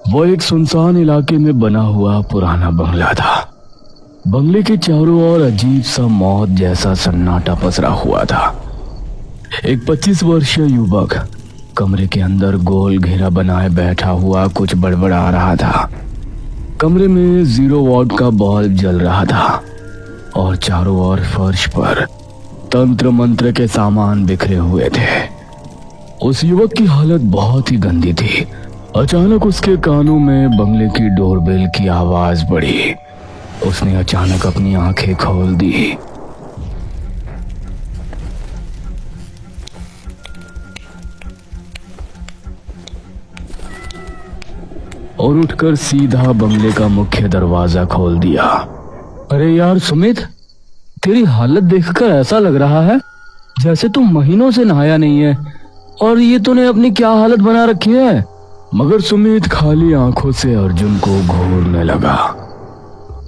वो एक सुनसान इलाके में बना हुआ पुराना बंगला था। बंगले के चारों ओर अजीब सा मौत जैसा सन्नाटा पसरा हुआ था। एक 25 वर्षीय युवक कमरे के अंदर गोल घेरा बनाए बैठा हुआ कुछ बड़बड़ा रहा था। कमरे में 0 वॉट का बल्ब जल रहा था और चारों ओर फर्श पर तंत्र मंत्र के सामान बिखरे हुए थे। उस युवक की हालत बहुत ही गंदी थी। अचानक उसके कानों में बंगले की डोरबेल की आवाज बढ़ी। उसने अचानक अपनी आंखें खोल दी। और उठकर सीधा बंगले का मुख्य दरवाजा खोल दिया। अरे यार सुमित, तेरी हालत देखकर ऐसा लग रहा है जैसे तू महीनों से नहाया नहीं है। और ये तूने अपनी क्या हालत बना रखी है। मगर सुमित खाली आंखों से अर्जुन को घूरने लगा।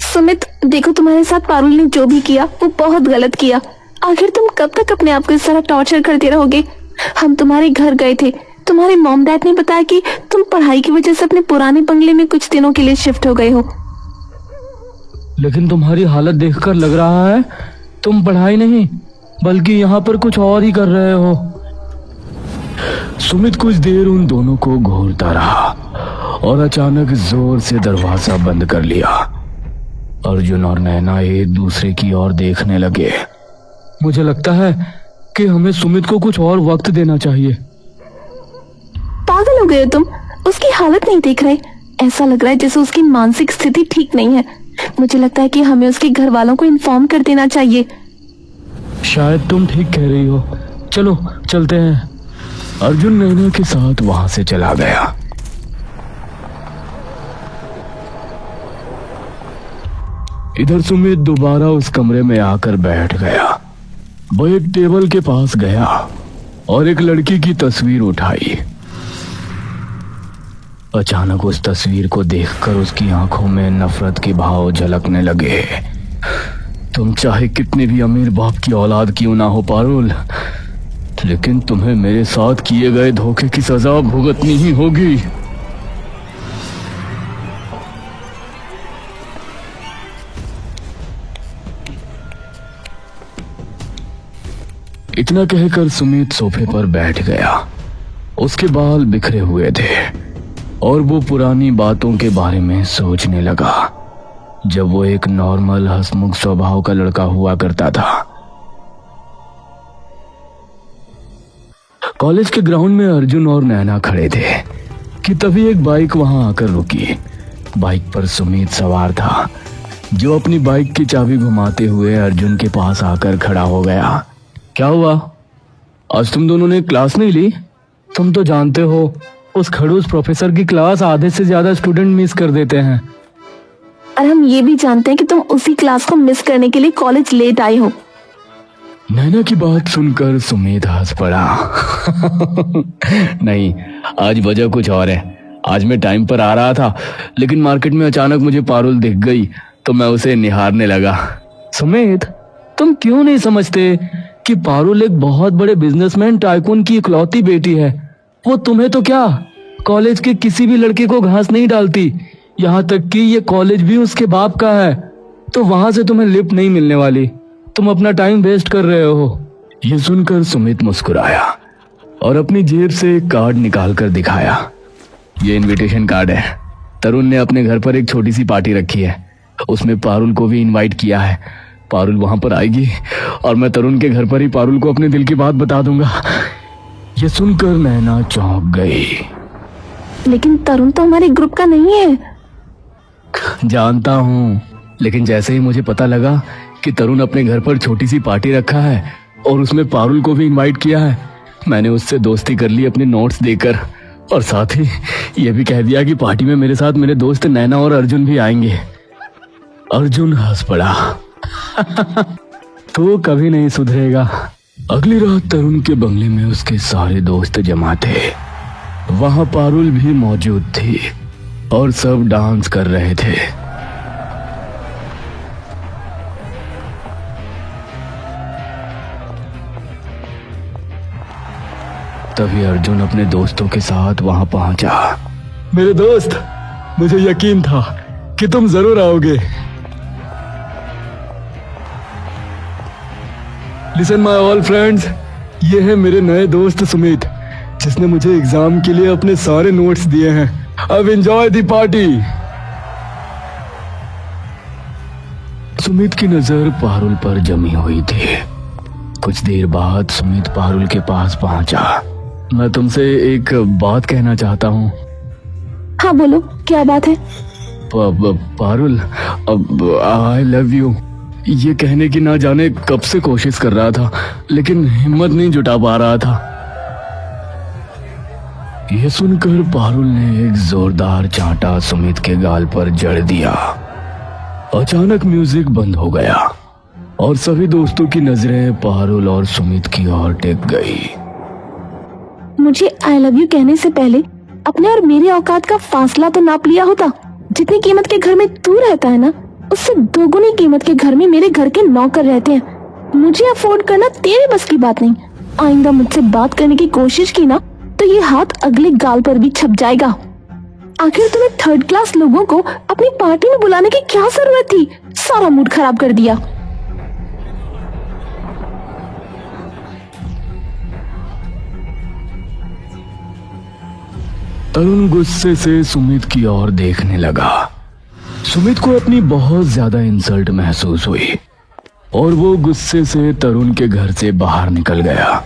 सुमित देखो, तुम्हारे साथ पारुल ने जो भी किया वो बहुत गलत किया। आखिर तुम कब तक अपने आप को इस तरह टॉर्चर करते रहोगे। हम तुम्हारे घर गए थे, तुम्हारे मॉम डैड ने बताया कि तुम पढ़ाई की वजह से अपने पुराने बंगले में कुछ दिनों के लिए शिफ्ट हो गए हो। लेकिन तुम्हारी हालत देखकर लग रहा है तुम पढ़ाई नहीं बल्कि यहाँ पर कुछ और ही कर रहे हो। सुमित कुछ देर उन दोनों को घूरता रहा और अचानक जोर से दरवाजा बंद कर लिया। अर्जुन और नैना एक दूसरे की ओर देखने लगे। मुझे लगता है कि हमें सुमित को कुछ और वक्त देना चाहिए। पागल हो गए हो तुम, उसकी हालत नहीं देख रहे। ऐसा लग रहा है जैसे उसकी मानसिक स्थिति ठीक नहीं है। मुझे लगता है कि हमें उसके घर वालों को इन्फॉर्म कर देना चाहिए। शायद तुम ठीक कह रही हो, चलो चलते हैं। अर्जुन नैना के साथ वहां से चला गया। इधर सुमित दोबारा उस कमरे में आकर बैठ गया। वो एक टेबल के पास गया और एक लड़की की तस्वीर उठाई। अचानक उस तस्वीर को देखकर उसकी आंखों में नफरत के भाव झलकने लगे। तुम चाहे कितने भी अमीर बाप की औलाद क्यों ना हो पारुल, लेकिन तुम्हें मेरे साथ किए गए धोखे की सजा भुगतनी ही होगी। इतना कहकर सुमित सोफे पर बैठ गया। उसके बाल बिखरे हुए थे और वो पुरानी बातों के बारे में सोचने लगा जब वो एक नॉर्मल हंसमुख स्वभाव का लड़का हुआ करता था। कॉलेज के ग्राउंड में अर्जुन और नैना खड़े थे कि तभी एक बाइक वहां आकर रुकी। बाइक पर सुमित सवार था, जो अपनी बाइक की चाबी घुमाते हुए अर्जुन के पास आकर खड़ा हो गया। क्या हुआ, आज तुम दोनों ने क्लास नहीं ली? तुम तो जानते हो उस खड़ूस प्रोफेसर की क्लास आधे से ज्यादा स्टूडेंट मिस कर देते हैं। और हम ये भी जानते हैं कि तुम उसी क्लास को मिस करने के लिए कॉलेज लेट आए हो। नैना की बात सुनकर सुमित हंस पड़ा। नहीं, आज वजह कुछ और है। आज मैं टाइम पर आ रहा था, लेकिन मार्केट में अचानक मुझे पारुल दिख गई तो मैं उसे निहारने लगा। सुमित, तुम क्यों नहीं समझते कि पारुल एक बहुत बड़े बिजनेसमैन टाइकून की इकलौती बेटी है। वो तुम्हें तो क्या, कॉलेज के किसी भी लड़के को घास नहीं डालती। यहाँ तक कि ये कॉलेज भी उसके बाप का है, तो वहां से तुम्हें लिफ्ट नहीं मिलने वाली। तुम अपना टाइम वेस्ट कर रहे हो। ये सुनकर सुमित मुस्कुराया और अपनी जेब से एक कार्ड निकाल कर दिखाया। ये इनविटेशन कार्ड है। तरुण ने अपने घर पर एक छोटी सी पार्टी रखी है, उसमें पारुल को भी इनवाइट किया है। पारुल वहां पर आएगी और मैं तरुण के घर पर ही पारुल को अपने दिल की बात बता दूंगा। ये सुनकर नैना चौंक गई। लेकिन तरुण तो हमारे ग्रुप का नहीं है। जानता हूँ, लेकिन जैसे ही मुझे पता लगा कि तरुण अपने घर पर छोटी सी पार्टी रखा है और उसमें पारुल को भी इनवाइट किया है, मैंने उससे दोस्ती कर ली अपने नोट्स देकर, और साथ ही ये भी कह दिया कि पार्टी में मेरे साथ मेरे दोस्त नैना और अर्जुन भी आएंगे। अर्जुन हंस पड़ा। तो कभी नहीं सुधरेगा। अगली रात तरुण के बंगले में उसके सारे दोस्त जमा थे। वहां पारुल भी मौजूद थी और सब डांस कर रहे थे। तभी अर्जुन अपने दोस्तों के साथ वहां पहुंचा। मेरे दोस्त, मुझे यकीन था कि तुम जरूर आओगे। लिसन माय ऑल फ्रेंड्स, ये है मेरे नए दोस्त सुमित, जिसने मुझे एग्जाम के लिए अपने सारे नोट्स दिए हैं। अब एंजॉय द पार्टी। सुमित की नजर पारुल पर जमी हुई थी। कुछ देर बाद सुमित पारुल के पास पहुंचा। मैं तुमसे एक बात कहना चाहता हूँ। हाँ बोलो, क्या बात है? पारुल, अब आई लव यू ये कहने की ना जाने कब से कोशिश कर रहा था, लेकिन हिम्मत नहीं जुटा पा रहा था। यह सुनकर पारुल ने एक जोरदार चांटा सुमित के गाल पर जड़ दिया। अचानक म्यूजिक बंद हो गया और सभी दोस्तों की नजरें पारुल और सुमित की ओर टिक गई। मुझे आई लव यू कहने से पहले अपने और मेरे औकात का फासला तो नाप लिया होता। जितनी कीमत के घर में तू रहता है ना, उससे दोगुनी कीमत के घर में मेरे घर के नौकर रहते हैं। मुझे अफोर्ड करना तेरे बस की बात नहीं। आइंदा मुझसे बात करने की कोशिश की ना तो ये हाथ अगले गाल पर भी छप जाएगा। आखिर तुम्हें थर्ड क्लास लोगों को अपनी पार्टी में बुलाने की क्या जरूरत थी? सारा मूड खराब कर दिया। तरुण गुस्से से सुमित की ओर देखने लगा। सुमित को अपनी बहुत ज्यादा इंसल्ट महसूस हुई और वो गुस्से से तरुण के घर से बाहर निकल गया।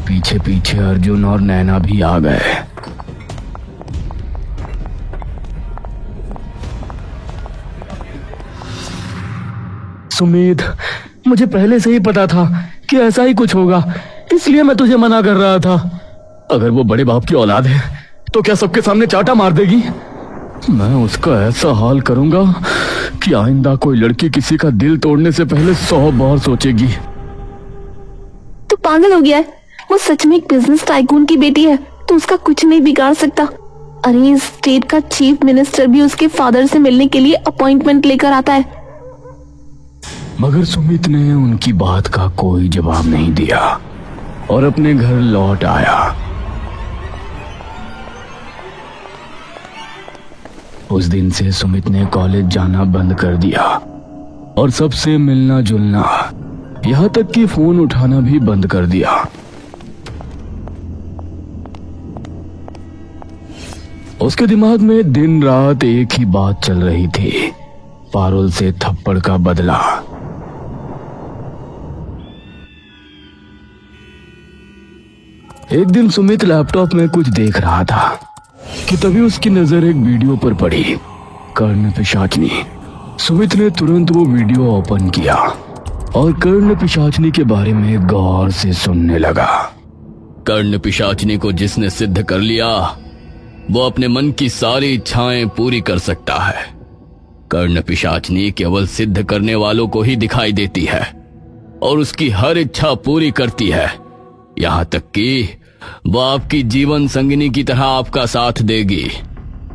पीछे पीछे अर्जुन और नैना भी आ गए। सुमित, मुझे पहले से ही पता था कि ऐसा ही कुछ होगा, इसलिए मैं तुझे मना कर रहा था। अगर वो बड़े बाप की औलाद है तो क्या सबके सामने चाटा मार देगी? मैं उसका ऐसा हाल करूंगा कि आइंदा कोई लड़की किसी का दिल तोड़ने से पहले 100 बार सोचेगी। तू पागल हो गया है? वो सच में एक बिजनेस टाइकून की बेटी है, तो उसका कुछ नहीं बिगाड़ सकता। अरे इस स्टेट का चीफ मिनिस्टर भी उसके फादर से मिलने के लिए अपॉइंटमेंट लेकर आता है। मगर सुमित ने उनकी बात का कोई जवाब नहीं दिया और अपने घर लौट आया। उस दिन से सुमित ने कॉलेज जाना बंद कर दिया और सबसे मिलना जुलना, यहाँ तक कि फोन उठाना भी बंद कर दिया। उसके दिमाग में दिन रात एक ही बात चल रही थी, पारुल से थप्पड़ का बदला। एक दिन सुमित लैपटॉप में कुछ देख रहा था कि तभी उसकी नजर एक वीडियो पर पड़ी, कर्ण पिशाचनी। सुमित ने तुरंत वो वीडियो ओपन किया और कर्ण पिशाचनी के बारे में गौर से सुनने लगा। कर्ण पिशाचनी को जिसने सिद्ध कर लिया वो अपने मन की सारी इच्छाएं पूरी कर सकता है। कर्ण पिशाचनी केवल सिद्ध करने वालों को ही दिखाई देती है और उसकी हर इच्छा पूरी करती है, यहाँ तक कि वो आपकी जीवन संगिनी की तरह आपका साथ देगी,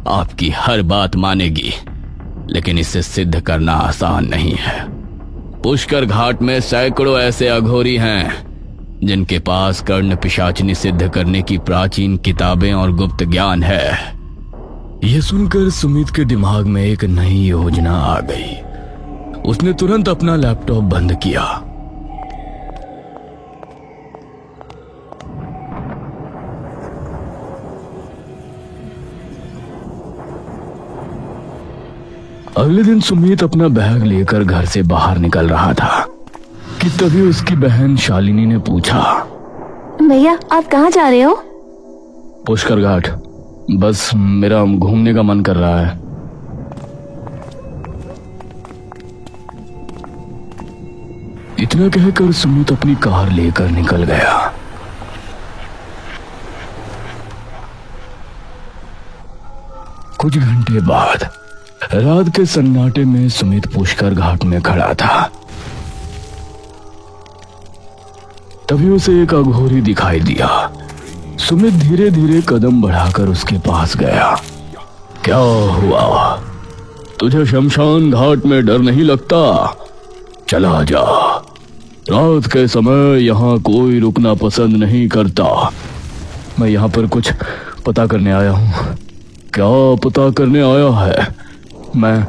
आपकी हर बात मानेगी। लेकिन इसे सिद्ध करना आसान नहीं है। पुष्कर घाट में सैकड़ों ऐसे अघोरी हैं जिनके पास कर्ण पिशाचनी सिद्ध करने की प्राचीन किताबें और गुप्त ज्ञान है। यह सुनकर सुमित के दिमाग में एक नई योजना आ गई। उसने तुरंत अपना लैपटॉप बंद किया। अगले दिन सुमित अपना बैग लेकर घर से बाहर निकल रहा था कि तभी उसकी बहन शालिनी ने पूछा, भैया आप कहाँ जा रहे हो? पुष्कर घाट, बस मेरा घूमने का मन कर रहा है। इतना कहकर सुमित अपनी कार लेकर निकल गया। कुछ घंटे बाद रात के सन्नाटे में सुमित पुष्कर घाट में खड़ा था। तभी उसे एक अघोरी दिखाई दिया। सुमित धीरे धीरे कदम बढ़ाकर उसके पास गया। क्या हुआ? तुझे शमशान घाट में डर नहीं लगता? चला जा। रात के समय यहाँ कोई रुकना पसंद नहीं करता। मैं यहाँ पर कुछ पता करने आया हूँ। क्या पता करने आया है? मैं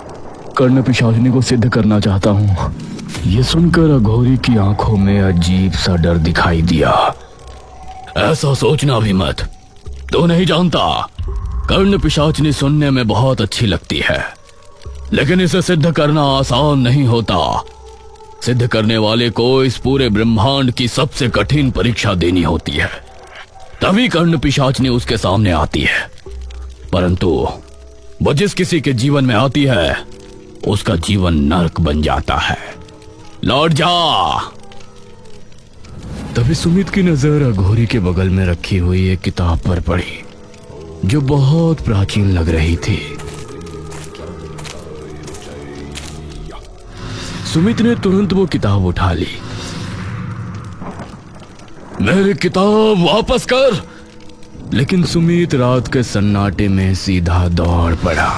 कर्ण पिशाचिनी को सिद्ध करना चाहता हूँ। ये सुनकर अघोरी की आंखों में अजीब सा डर दिखाई दिया। ऐसा सोचना भी मत, तू नहीं जानता, कर्ण पिशाचिनी सुनने में बहुत अच्छी लगती है, लेकिन इसे सिद्ध करना आसान नहीं होता। सिद्ध करने वाले को इस पूरे ब्रह्मांड की सबसे कठिन परीक्षा देनी होती है, तभी कर्ण पिशाचिनी उसके सामने आती है। परंतु वो जिस किसी के जीवन में आती है उसका जीवन नरक बन जाता है। लौट जा। तभी सुमित की नजर अघोरी के बगल में रखी हुई एक किताब पर पड़ी जो बहुत प्राचीन लग रही थी। सुमित ने तुरंत वो किताब उठा ली। मेरी किताब वापस कर। लेकिन सुमित रात के सन्नाटे में सीधा दौड़ पड़ा।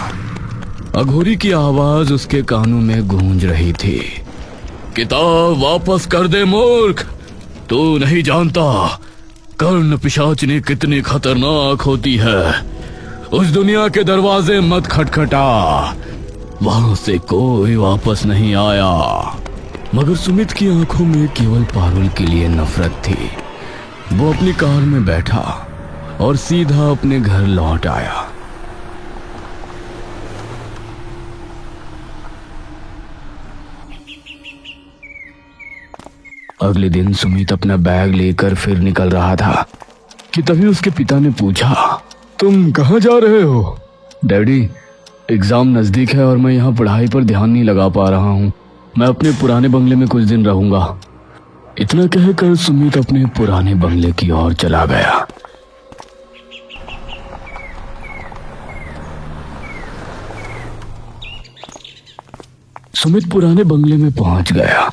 अघोरी की आवाज उसके कानों में गूंज रही थी। किताब वापस कर दे मूर्ख, तू नहीं जानता कर्ण पिशाचिनी कितनी खतरनाक होती है। उस दुनिया के दरवाजे मत खटखटा, वहां से कोई वापस नहीं आया। मगर सुमित की आंखों में केवल पारुल के लिए नफरत थी। वो अपनी कार में बैठा और सीधा अपने घर लौट आया। अगले दिन सुमित अपना बैग लेकर फिर निकल रहा था कि तभी उसके पिता ने पूछा, तुम कहाँ जा रहे हो? डैडी, एग्जाम नजदीक है और मैं यहाँ पढ़ाई पर ध्यान नहीं लगा पा रहा हूँ। मैं अपने पुराने बंगले में कुछ दिन रहूंगा। इतना कहकर सुमित अपने पुराने बंगले की ओर चला गया। सुमित पुराने बंगले में पहुंच गया।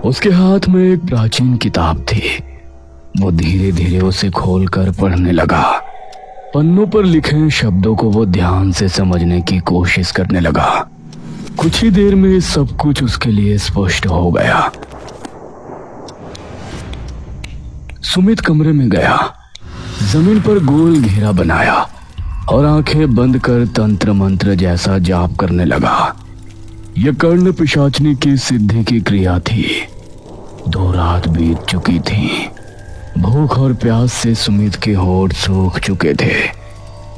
उसके हाथ में एक प्राचीन किताब थी। वो धीरे धीरे उसे खोलकर पढ़ने लगा। पन्नों पर लिखे शब्दों को वो ध्यान से समझने की कोशिश करने लगा। कुछ ही देर में सब कुछ उसके लिए स्पष्ट हो गया। सुमित कमरे में गया, जमीन पर गोल घेरा बनाया और आंखें बंद कर तंत्र मंत्र जैसा जाप करने लगा। यह कर्ण पिशाचिनी की सिद्धि की क्रिया थी। 2 रात बीत चुकी थी। भूख और प्यास से सुमित के होठ सूख चुके थे,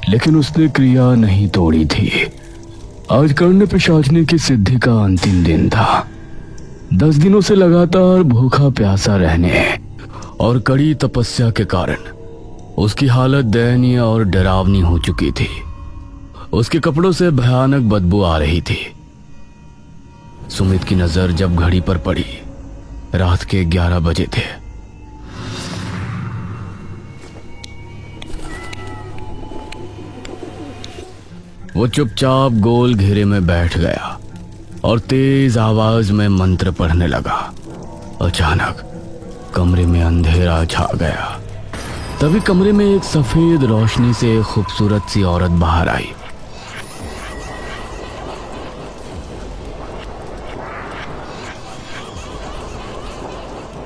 लेकिन उसने क्रिया नहीं तोड़ी थी। आज कर्ण पिशाचिनी की सिद्धि का अंतिम दिन था। 10 दिनों से लगातार भूखा प्यासा रहने और कड़ी तपस्या के कारण उसकी हालत दयनीय और डरावनी हो चुकी थी। उसके कपड़ों से भयानक बदबू आ रही थी। सुमित की नजर जब घड़ी पर पड़ी, रात के 11 बजे थे। वो चुपचाप गोल घेरे में बैठ गया और तेज आवाज में मंत्र पढ़ने लगा। अचानक कमरे में अंधेरा छा गया। तभी कमरे में एक सफेद रोशनी से एक खूबसूरत सी औरत बाहर आई।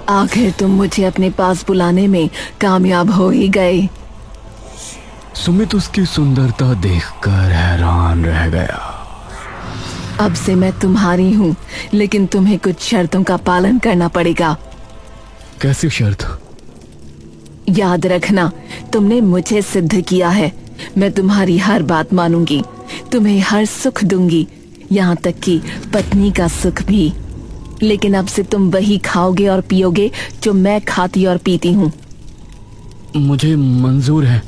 आखिर तुम मुझे अपने पास बुलाने में कामयाब हो ही गए। सुमित उसकी सुंदरता देखकर हैरान रह गया। अब से मैं तुम्हारी हूँ, लेकिन तुम्हें कुछ शर्तों का पालन करना पड़ेगा। कैसी शर्त? याद रखना, तुमने मुझे सिद्ध किया है। मैं तुम्हारी हर बात मानूंगी, तुम्हें हर सुख दूंगी, यहाँ तक कि पत्नी का सुख भी। लेकिन अब से तुम वही खाओगे और पियोगे जो मैं खाती और पीती हूँ। मुझे मंजूर है।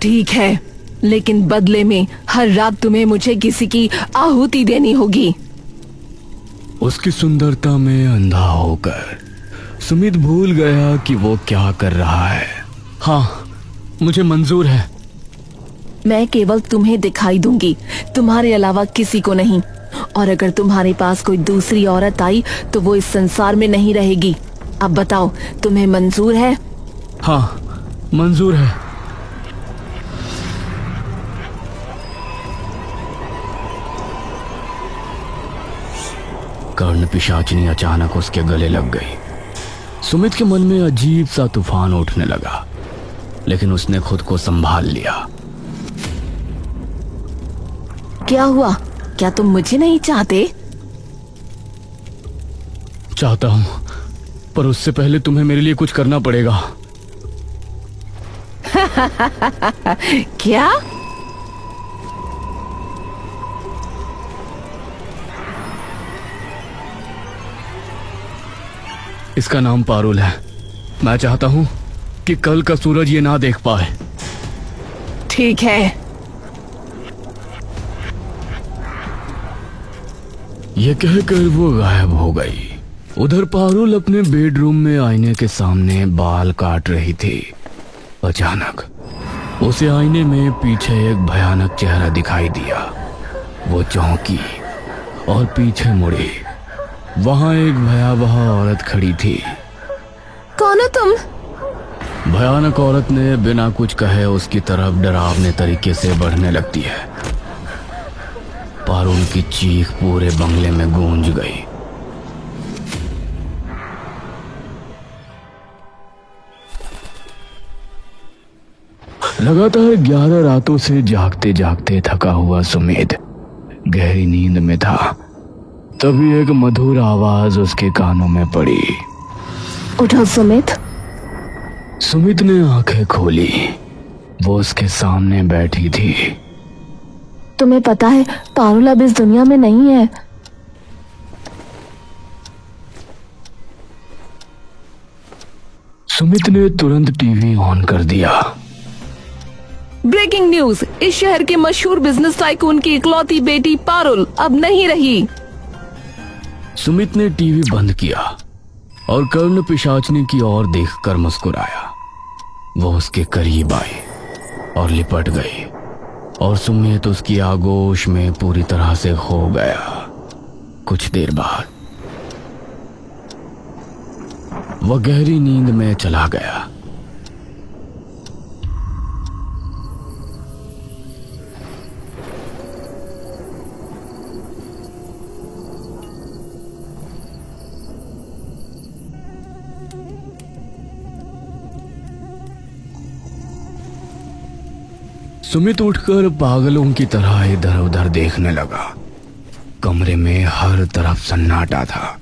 ठीक है, लेकिन बदले में हर रात तुम्हें मुझे किसी की आहुति देनी होगी। उसकी सुंदरता में अंधा होकर सुमित भूल गया कि वो क्या कर रहा है। हाँ, मुझे मंजूर है। मैं केवल तुम्हें दिखाई दूंगी, तुम्हारे अलावा किसी को नहीं। और अगर तुम्हारे पास कोई दूसरी औरत आई तो वो इस संसार में नहीं रहेगी। अब बताओ, तुम्हें मंजूर है? हाँ, मंजूर है। कर्ण पिशाचिनी अचानक उसके गले लग गई। सुमित के मन में अजीब सा तूफान उठने लगा, लेकिन उसने खुद को संभाल लिया। क्या हुआ? क्या तुम मुझे नहीं चाहते? चाहता हूं, पर उससे पहले तुम्हें मेरे लिए कुछ करना पड़ेगा। क्या? इसका नाम पारुल है। मैं चाहता हूं कि कल का सूरज ये ना देख पाए। ठीक है। ये कहकर वो गायब हो गई। उधर पारुल अपने बेडरूम में आईने के सामने बाल काट रही थी। अचानक उसे आईने में पीछे एक भयानक चेहरा दिखाई दिया। वो चौंकी और पीछे मुड़ी। वहां एक भयावह औरत खड़ी थी। कौन हो तुम? भयानक औरत ने बिना कुछ कहे उसकी तरफ डरावने तरीके से बढ़ने लगती है। पारुल की चीख पूरे बंगले में गूंज गई। लगातार 11 रातों से जागते जागते थका हुआ सुमित गहरी नींद में था। तभी एक मधुर आवाज उसके कानों में पड़ी। उठो सुमित। सुमित ने आंखें खोली। वो उसके सामने बैठी थी। तुम्हें पता है पारुल अब इस दुनिया में नहीं है। सुमित ने तुरंत टीवी ऑन कर दिया। Breaking news! इस शहर के मशहूर बिजनेस टाइकून की इकलौती बेटी पारुल अब नहीं रही। सुमित ने टीवी बंद किया और कर्ण पिशाचनी की ओर देखकर मुस्कुराया। वो उसके करीब आई और लिपट गई और सुमित उसकी आगोश में पूरी तरह से खो गया। कुछ देर बाद वह गहरी नींद में चला गया। सुमित उठकर पागलों की तरह इधर उधर देखने लगा। कमरे में हर तरफ सन्नाटा था,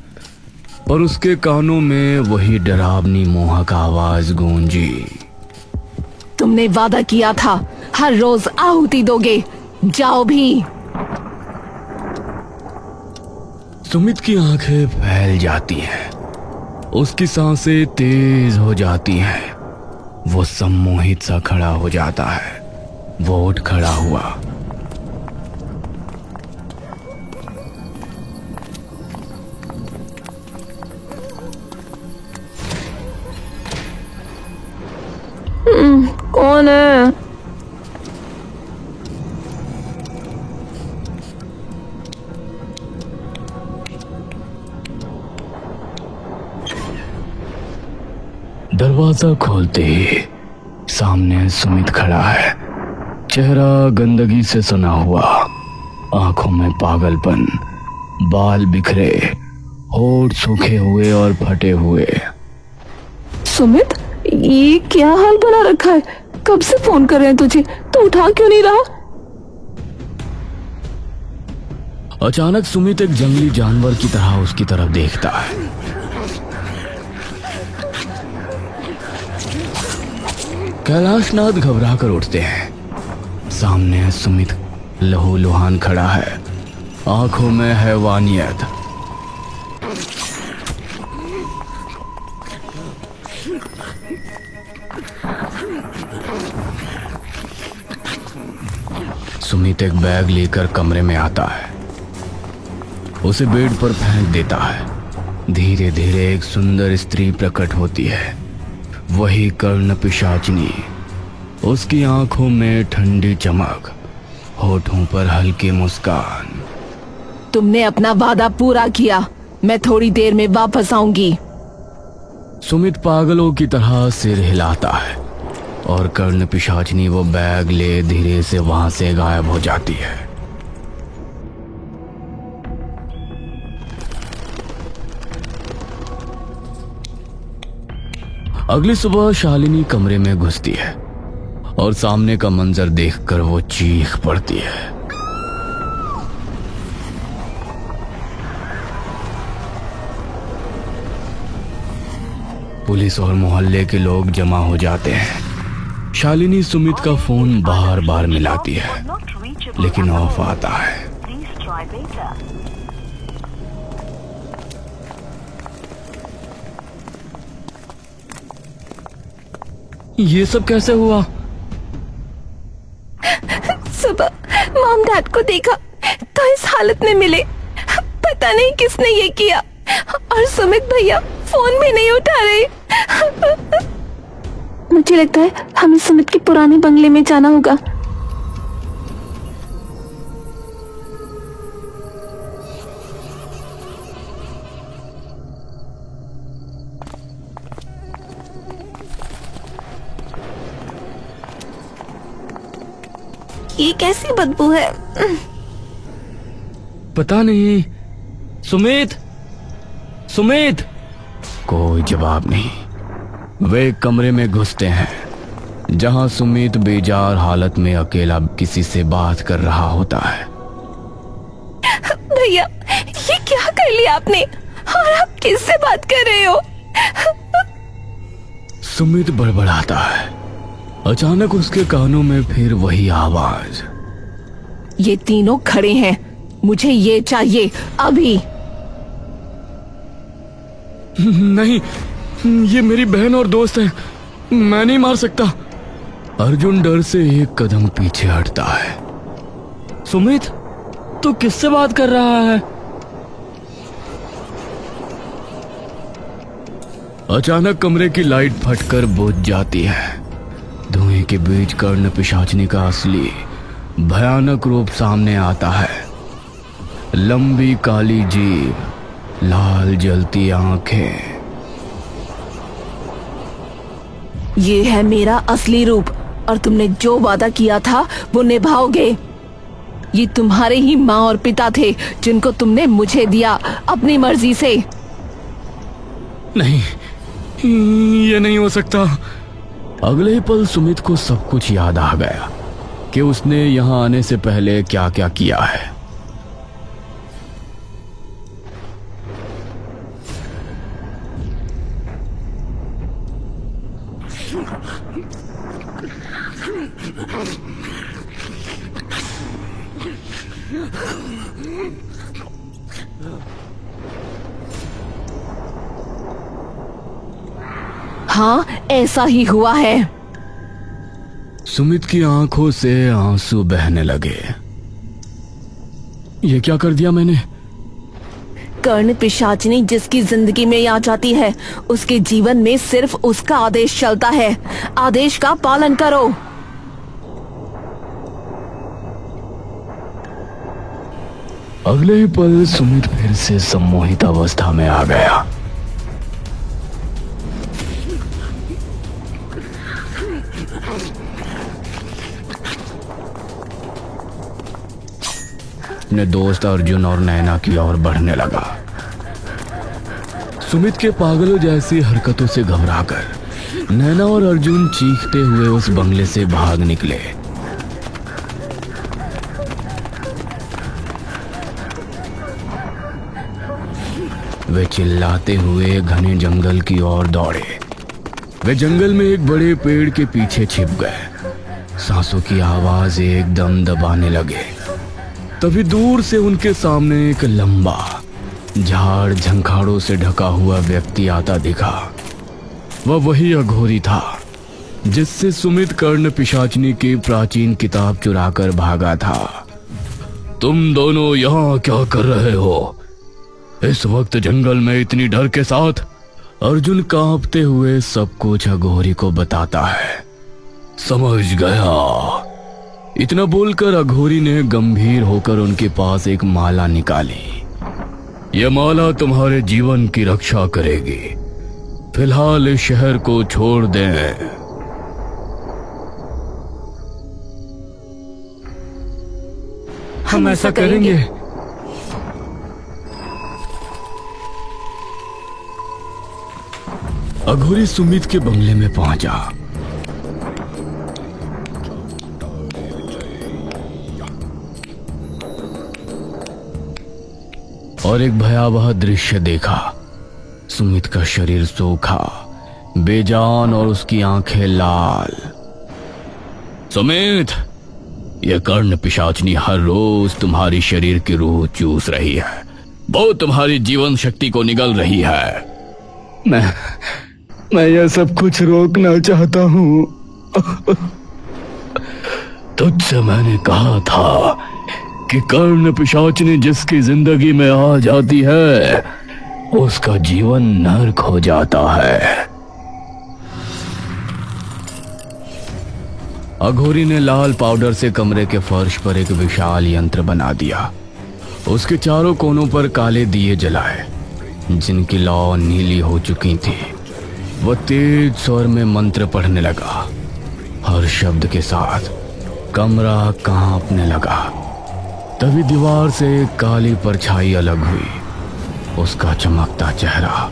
पर उसके कानों में वही डरावनी मोहक आवाज गूंजी। तुमने वादा किया था हर रोज आहुति दोगे, जाओ भी। सुमित की आंखें फैल जाती हैं, उसकी सांसें तेज हो जाती हैं। वो सम्मोहित सा खड़ा हो जाता है। वो उठ खड़ा हुआ। कौन है? दरवाजा खोलते ही सामने सुमित खड़ा है। चेहरा गंदगी से सना हुआ, आंखों में पागलपन, बाल बिखरे, होठ सूखे हुए और फटे हुए। सुमित, ये क्या हाल बना रखा है? कब से फोन कर रहे हैं तुझे, तू उठा क्यों नहीं रहा? अचानक सुमित एक जंगली जानवर की तरह उसकी तरफ देखता है। कैलाशनाथ घबरा कर उठते हैं। सामने सुमित लहूलुहान खड़ा है, आंखों में हैवानियत। सुमित एक बैग लेकर कमरे में आता है, उसे बेड पर फेंक देता है। धीरे धीरे एक सुंदर स्त्री प्रकट होती है, वही कर्ण पिशाचिनी। उसकी आंखों में ठंडी चमक, होठों पर हल्की मुस्कान। तुमने अपना वादा पूरा किया, मैं थोड़ी देर में वापस आऊंगी। सुमित पागलों की तरह सिर हिलाता है और कर्ण पिशाचिनी वो बैग ले धीरे से वहां से गायब हो जाती है। अगली सुबह शालिनी कमरे में घुसती है और सामने का मंजर देखकर वो चीख पड़ती है। पुलिस और मोहल्ले के लोग जमा हो जाते हैं। शालिनी सुमित का फोन बार बार मिलाती है, लेकिन ऑफ आता है। ये सब कैसे हुआ? सुबह मॉम डैड को देखा तो इस हालत में मिले। पता नहीं किसने ये किया, और सुमित भैया फोन भी नहीं उठा रहे। मुझे लगता है हमें सुमित के पुराने बंगले में जाना होगा। ये कैसी बदबू है? पता नहीं। सुमित, सुमित। कोई जवाब नहीं। वे एक कमरे में घुसते हैं जहां सुमित बेजार हालत में अकेला किसी से बात कर रहा होता है। भैया, ये क्या कर लिया आपने? और आप किससे बात कर रहे हो? सुमित बड़बड़ाता है। अचानक उसके कानों में फिर वही आवाज। ये तीनों खड़े हैं, मुझे ये चाहिए अभी। नहीं, ये मेरी बहन और दोस्त है, मैं नहीं मार सकता। अर्जुन डर से एक कदम पीछे हटता है। सुमित, तू किससे बात कर रहा है? अचानक कमरे की लाइट फटकर बुझ जाती है। धुएं के बीच कर्ण पिशाचनी का असली भयानक रूप सामने आता है। लंबी काली जीभ, लाल जलती आंखें। ये है मेरा असली रूप, और तुमने जो वादा किया था वो निभाओगे। ये तुम्हारे ही माँ और पिता थे जिनको तुमने मुझे दिया अपनी मर्जी से। नहीं, ये नहीं हो सकता। अगले ही पल सुमित को सब कुछ याद आ गया कि उसने यहां आने से पहले क्या क्या किया है। हाँ, ऐसा ही हुआ है। सुमित की आंखों से आंसू बहने लगे। ये क्या कर दिया मैंने? कर्ण पिशाचिनी जिसकी जिंदगी में आ जाती है, उसके जीवन में सिर्फ उसका आदेश चलता है। आदेश का पालन करो। अगले ही पल सुमित फिर से सम्मोहित अवस्था में आ गया। अपने दोस्त अर्जुन और नैना की ओर बढ़ने लगा। सुमित के पागलों जैसी हरकतों से घबराकर नैना और अर्जुन चीखते हुए उस बंगले से भाग निकले। वे चिल्लाते हुए घने जंगल की ओर दौड़े। वे जंगल में एक बड़े पेड़ के पीछे छिप गए। सांसों की आवाज एकदम दबाने लगे। तभी दूर से उनके सामने एक लंबा झाड़ झंखाड़ों से ढका हुआ व्यक्ति आता दिखा। वह वही अघोरी था जिससे सुमित कर्ण पिशाचनी की प्राचीन किताब चुराकर भागा था। तुम दोनों यहाँ क्या कर रहे हो? इस वक्त जंगल में इतनी डर के साथ? अर्जुन कांपते हुए सब कुछ अघोरी को बताता है। समझ गया। इतना बोलकर अघोरी ने गंभीर होकर उनके पास एक माला निकाली। यह माला तुम्हारे जीवन की रक्षा करेगी। फिलहाल इस शहर को छोड़ दें। हम ऐसा करेंगे। अघोरी सुमित के बंगले में पहुंचा। और एक भयावह दृश्य देखा। सुमित का शरीर सूखा, बेजान और उसकी आंखें लाल। सुमित, यह कर्ण पिशाचनी हर रोज तुम्हारी शरीर की रूह चूस रही है। वो तुम्हारी जीवन शक्ति को निगल रही है। मैं यह सब कुछ रोकना चाहता हूँ। तुझसे मैंने कहा था कि कर्ण पिशाचनी जिसकी जिंदगी में आ जाती है उसका जीवन नर्क हो जाता है। अघोरी ने लाल पाउडर से कमरे के फर्श पर एक विशाल यंत्र बना दिया। उसके चारों कोनों पर काले दिए जलाए जिनकी लौ नीली हो चुकी थी। वह तेज स्वर में मंत्र पढ़ने लगा। हर शब्द के साथ कमरा कांपने लगा। तभी दीवार से एक काली परछाई अलग हुई। उसका चमकता चेहरा,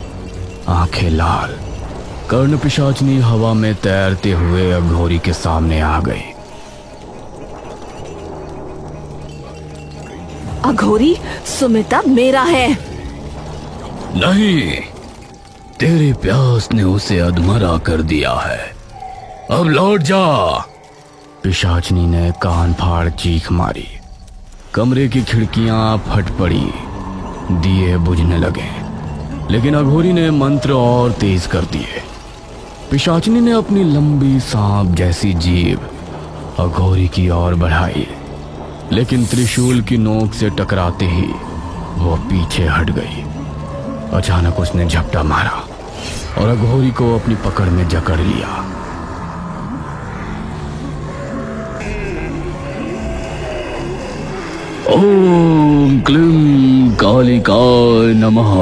आंखें लाल, कर्ण पिशाचनी हवा में तैरते हुए अघोरी के सामने आ गई। अघोरी, सुमिता मेरा है। नहीं, तेरी प्यास ने उसे अधमरा कर दिया है। अब लौट जा। पिशाचनी ने कान फाड़ चीख मारी। कमरे की खिड़कियां फट पड़ी, दिए बुझने लगे। लेकिन अघोरी ने मंत्र और तेज कर दिए। पिशाचनी ने अपनी लंबी सांप जैसी जीभ अघोरी की ओर बढ़ाई, लेकिन त्रिशूल की नोक से टकराते ही वो पीछे हट गई। अचानक उसने झपटा मारा और अघोरी को अपनी पकड़ में जकड़ लिया। ओम क्लीं कालिकाय नमः।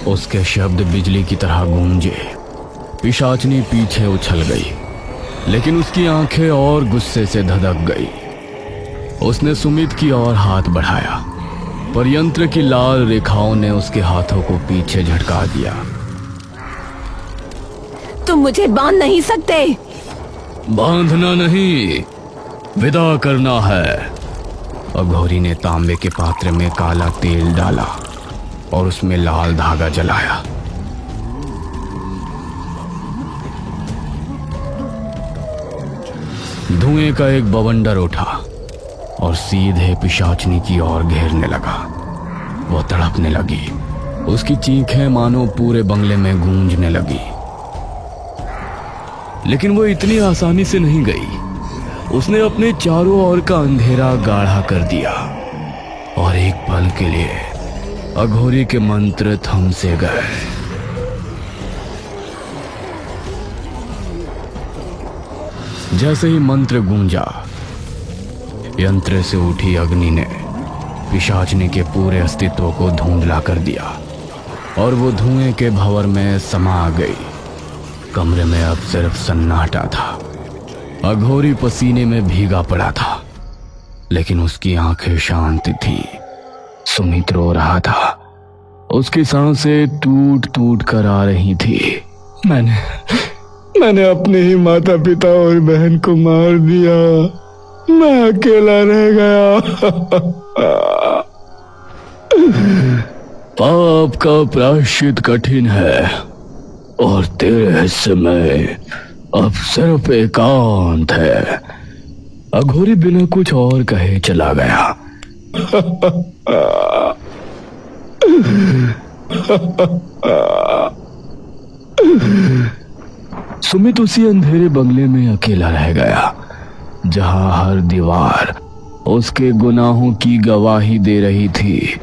उसके शब्द बिजली की तरह गूंजे। पिशाचनी पीछे उछल गई, लेकिन उसकी आंखें और गुस्से से धधक गई। उसने सुमित की ओर हाथ बढ़ाया, पर यंत्र की लाल रेखाओं ने उसके हाथों को पीछे झटका दिया। तुम मुझे बांध नहीं सकते। बांधना नहीं, विदा करना है। अघोरी ने तांबे के पात्र में काला तेल डाला और उसमें लाल धागा जलाया। धुएं का एक बवंडर उठा और सीधे पिशाचनी की ओर घेरने लगा। वो तड़पने लगी। उसकी चीखें मानो पूरे बंगले में गूंजने लगी। लेकिन वो इतनी आसानी से नहीं गई। उसने अपने चारों ओर का अंधेरा गाढ़ा कर दिया और एक पल के लिए अघोरी के मंत्र थम से गए। जैसे ही मंत्र गूंजा, यंत्र से उठी अग्नि ने पिशाचनी के पूरे अस्तित्व को धुंधला कर दिया और वो धुएं के भंवर में समा गई। कमरे में अब सिर्फ सन्नाटा था। अघोरी पसीने में भीगा पड़ा था, लेकिन उसकी आंखें शांत थी। सुमित रो रहा था। उसकी सांसें टूट टूट कर आ रही थी। मैंने अपने ही माता पिता और बहन को मार दिया। मैं अकेला रह गया। पाप का प्रायश्चित कठिन है और तेरे हिस्से में अब सिर्फ एकांत है। अघोरी बिना कुछ और कहे चला गया। सुमित उसी अंधेरे बंगले में अकेला रह गया, जहां हर दीवार उसके गुनाहों की गवाही दे रही थी।